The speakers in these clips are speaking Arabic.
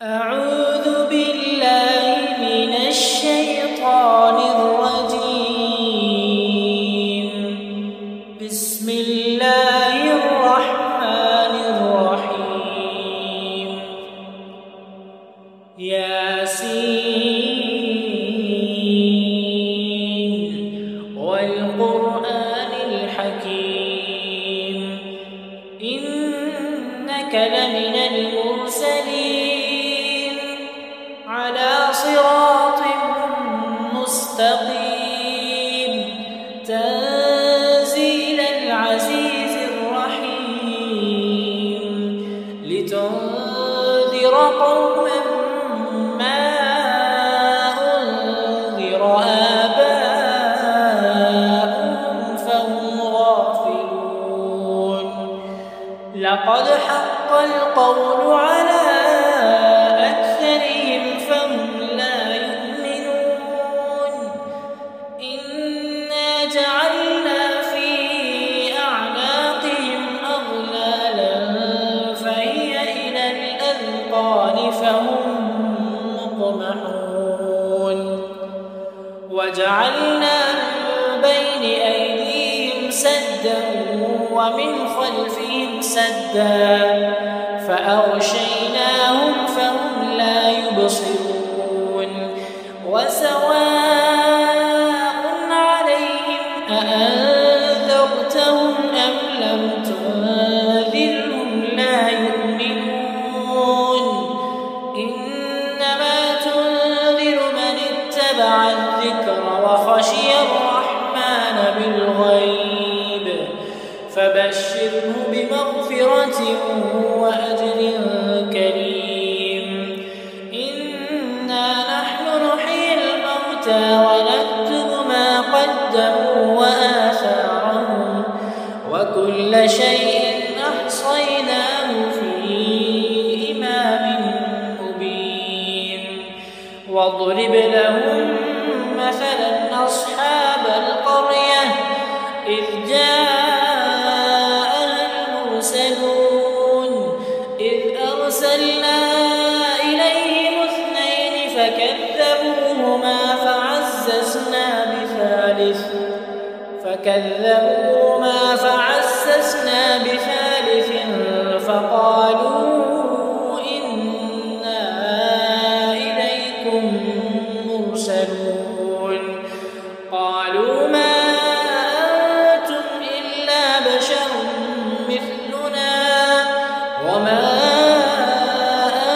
أعوذ بالله من الشيطان الرجيم. بسم الله الرحمن الرحيم. ياسين والقرآن الحكيم إنك لمن المرسلين على صراط مستقيم تنزيل العزيز الرحيم لتنذر قوما ما أنذر آباؤهم فهم غافلون. لقد حق القول على أكثرهم فهم لا يؤمنون. إنا جعلنا في أعناقهم أغلالا فهي إلى الأذقان فهم مقمحون. وجعلنا من بين أيديهم سدا ومن خلفهم سدا فأغشيناهم فهم لا يبصرون. وسواء عليهم أأنذرتهم أم لم تنذرهم لا يؤمنون. إنما تنذر من اتبع الذكر وخشي الرحمن بالغيب فبشره بمغفرة وأجر كريم. إنا نحن نحيي الموتى ونكتب ما قدموا وآثارهم وكل شيء أحصيناه في إمام مبين. واضرب لهم مثلا أصحاب القرية إذ أرسلنا إليهم اثنين فكذبوهما فعززنا بثالث فقالوا إنا إليكم مرسلون. قالوا ما أنتم إلا بشر مثلنا وما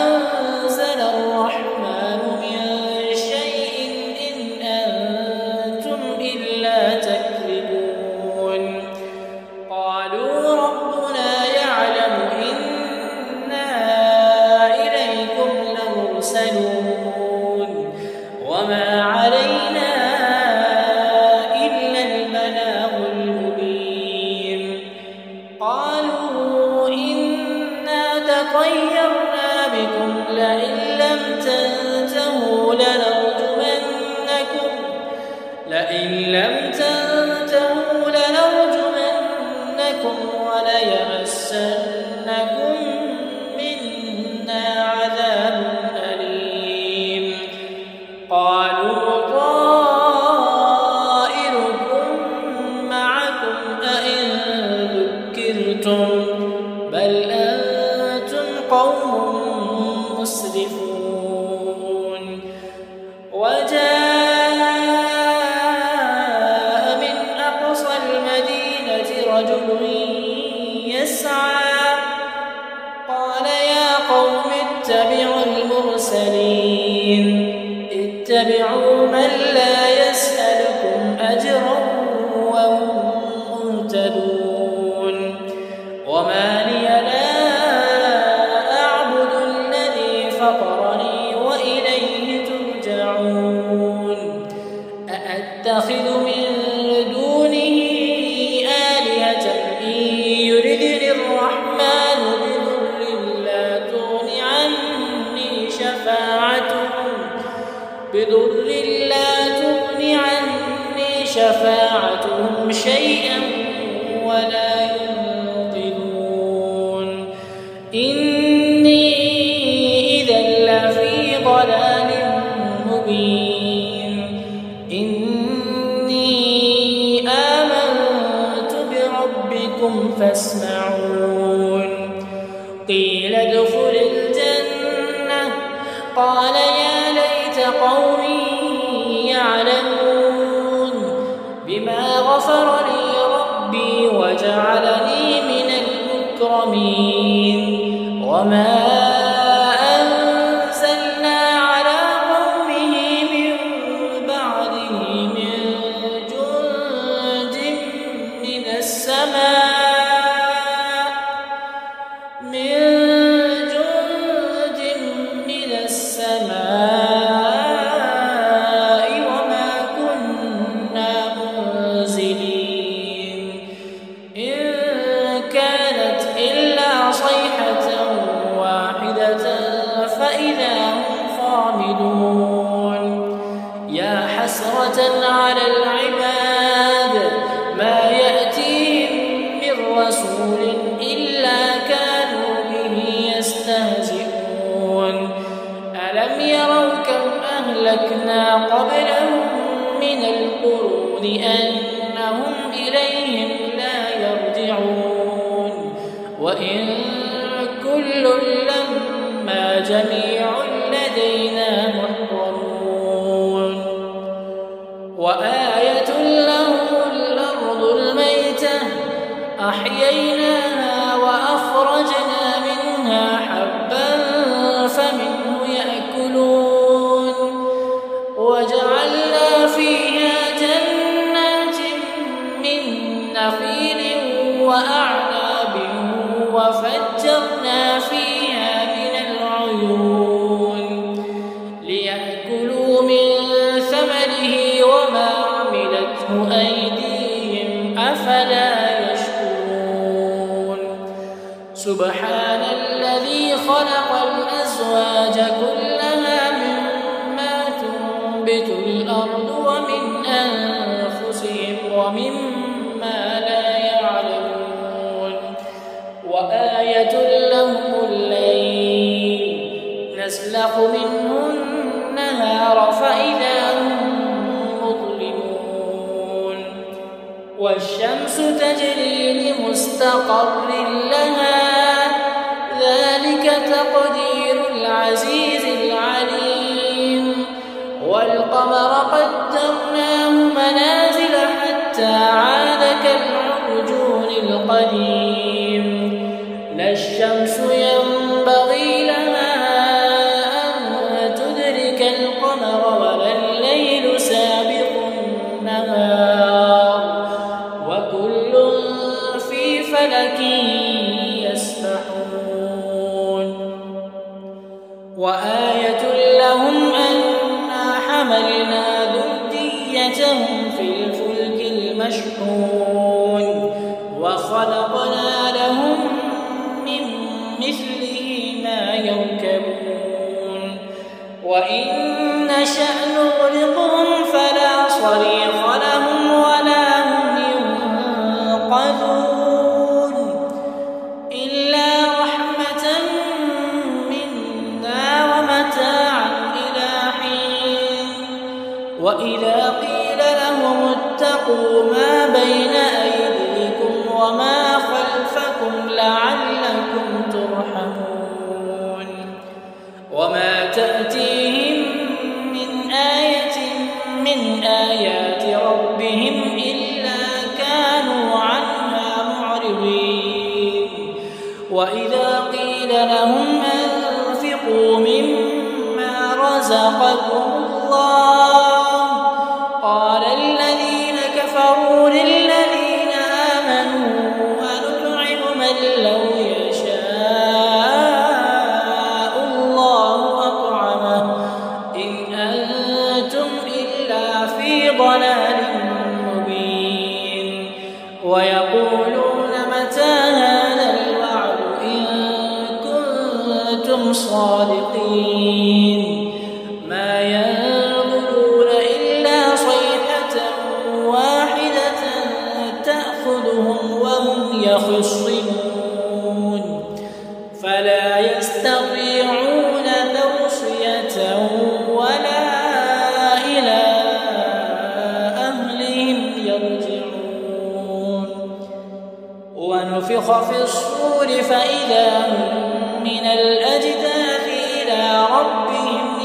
أنزل الرحمن من شيء إن أنتم إلا تكذبون. قالوا ربنا يعلم إنا إليكم لمرسلون وما علينا إلا البلاغ المبين. قالوا إنا تطيرنا بكم لئن لم تنتهوا لنرجمنكم وليمسنكم منا عذاب أليم. قالوا طائركم معكم أئن ذكرتم بل أنتم قوم مسرفون. وجاء من أقصى المدينة رجل يسعى قال يا قوم اتبعوا المرسلين اتبعوا من لا يسألكم أجرا وهم مهتدون. وما لي لا أعبد الذي فطرني وإليه ترجعون. أأتخذ من دونه آلهة إن يردني الرحمن بضر لا تغن عني شفاعتهم شيئا ولا ينقذون. إني إذا ضلال مبين إني آمنت بربكم فاسمعون قيل ادخل الجنة قال يا ليت قومي يعلمون بما غفر لي ربي وجعلني من المكرمين وما أنزلنا على قومه من بعده من جند من السماء وما كنا منزلين إن كانت إلا صيحة واحدة فإذا هم خامدون يا حسرة على العباد ما يأتيهم من رسول إلا كانوا به يستهزئون ألم يروا كم أهلكنا قبلهم من القرون أنهم إليهم لا يرجعون وإن كل لما جميع لدينا محضرون وآية لهم الأرض الميتة أحييناها وأخرجنا منها حبا فمنه يأكلون وجعلنا فيها جنات من نخيل وأعناب وفجرنا فيها من العيون ليأكلوا من ثمره وما عملته أيديهم أفلا يشكرون سبحان الذي خلق الأزواج كلها مما تنبت الأرض ومن أنفسهم ومما لا يعلمون وآية لهم الليل نسلخ منه النهار فإذا هم مظلمون والشمس تجري لمستقر لها ذلك تقدير العزيز العليم والقمر قدرناه منازل حتى عاد كالعرجون القديم لا الشمس ينبغي لها أن تدرك القمر ولا الليل سابق النهار وكل في فلك يسبحون وآية لهم أنا حملنا ذريتهم في الفلك المشحون وخلقنا لهم من مثله ما يركبون وإن نشأ نغرقهم فلا صريخ لهم ولا هم ينقذون إلا رحمة منا ومتاعا إلى حين وإذا قيل لهم اتقوا ما بين أيديكم وما خلفكم لعلكم ترحمون وما تأتيهم من آية من آيات ربهم إلا كانوا عنها معرضين وإذا قيل لهم أنفقوا مما رزقكم الله قال الذين كفروا للذين آمنوا أنطعم من لو يشاء الله أطعمه إن أنتم إلا في ضلال مبين ويقولون متى هذا الوعد إن كنتم صادقين ما ينظرون إلا صيحة واحدة تأخذهم وهم يخصمون فلا يستطيعون توصية ربهم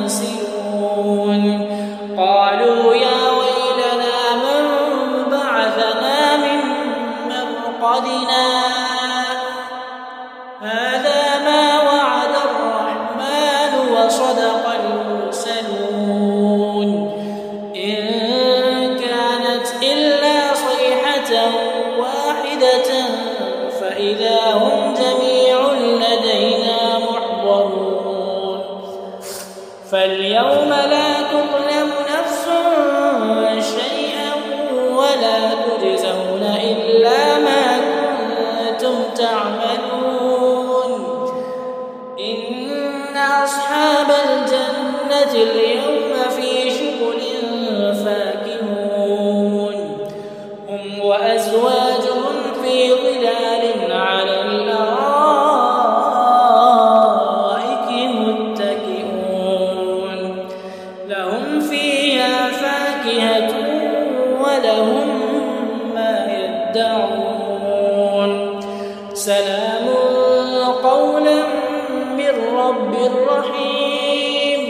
ينسلون قالوا يا ويلنا من بعثنا من مرقدنا هذا ما وعد الرحمن وصدق المرسلون إن كانت إلا صيحة واحدة فإذا هم جميع لدينا محضرون فاليوم لا تظلم نفس شيئا ولا تجزون إلا ما كنتم تعملون إن أصحاب الجنة اليوم في شغل فاكهون هم وأزواجهم في ظلال على الأرائك متكئون لهم فيها فاكهة ولهم ما يدعون سلام قولا من رب رحيم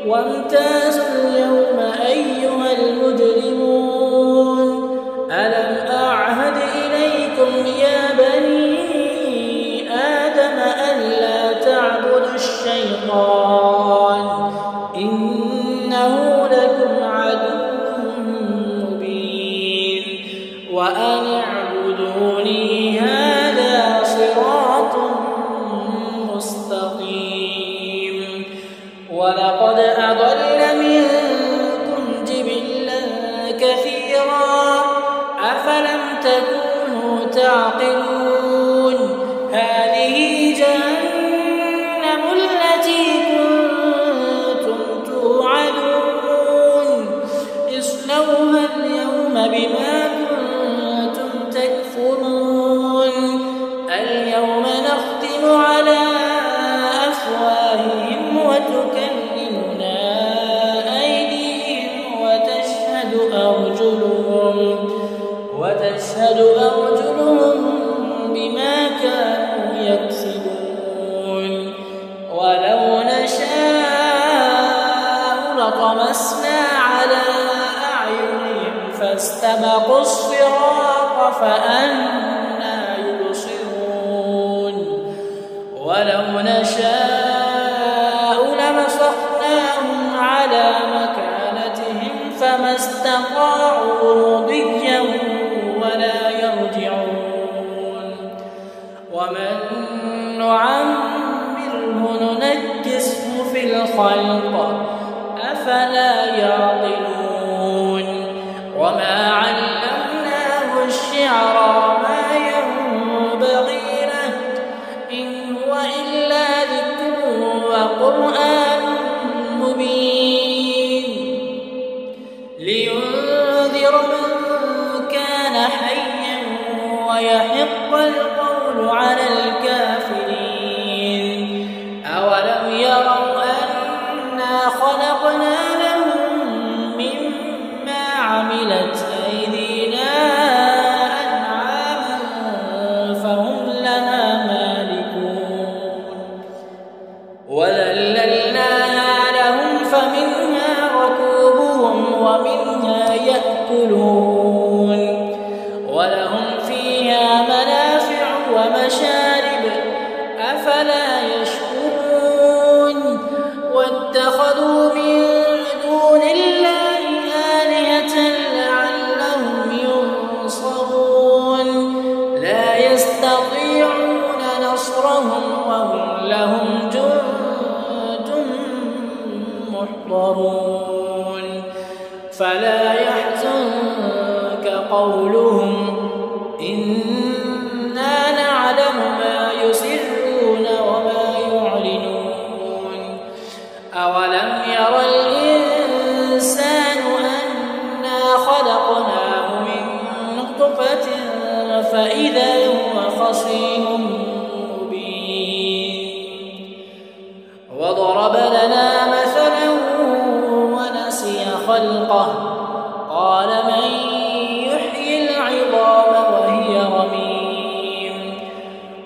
وامتازوا اليوم أيها المجرمون ألم أعهد إليكم يا بني آدم ألا تعبدوا الشيطان إنه لكم عدو مبين وأن اعبدوني هذا صراط مستقيم ولقد أضل منكم جبلا كثيرا أفلم تكونوا تعقلون هذه جهنم التي كنتم توعدون اصلوها اليوم بما كنتم تكفرون اليوم نختم على أفواههم وتكلمنا أيديهم وتشهد أرجلهم بما كانوا يكسبون ولو نشاء لطمسنا على أعينهم فاستبقوا الصراط فأنى يبصرون ولو نشاء لمسخناهم على مكانتهم فما استطاعوا مضيا ولا يرجعون ومن نعمره ننكسه في الخلق أفلا يعقلون وما علمناه الشعر ما ينبغي له إن هو إلا ذكر وقرآن مبين لينذر من كان حيا ويحق القول على الكافرين أولم يروا أنا خلقنا لهم مما عملت أيدينا أنعاما فهم لها مالكون وذللناها لهم فمنها ركوبهم ومنها يأكلون ولهم فيها منافع ومشارب أفلا يشكرون واتخذوا من دون الله آلهة لعلهم ينصرون لا يستطيعون نصرهم وهم لهم جند محضرون فلا يحزنك قولهم إنا نعلم ما يسرون وما يعلنون أولم ير الإنسان أنا خلقناه من نطفة فإذا هو خصيم مبين وضرب لنا مثلا ونسي خلقه قال من يحيي العظام وهي رميم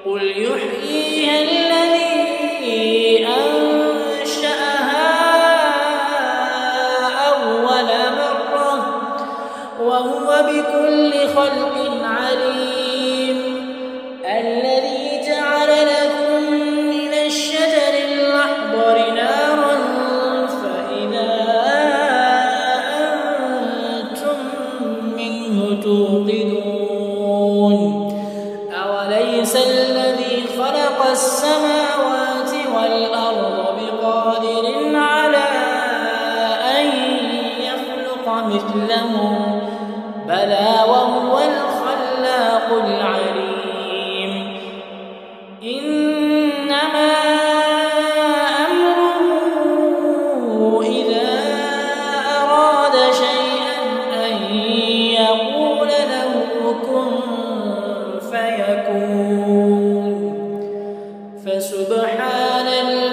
قل يحييها الذي أنشأها بكل خلق عليم الذي جعل لكم من الشجر الأخضر نارا فإذا أنتم منه توقدون أوليس الذي خلق السماوات والأرض بقادر على أن يخلق مثلهم بلى وهو الخلاق العليم إنما أمره إذا أراد شيئا أن يقول له كن فيكون فسبحان الله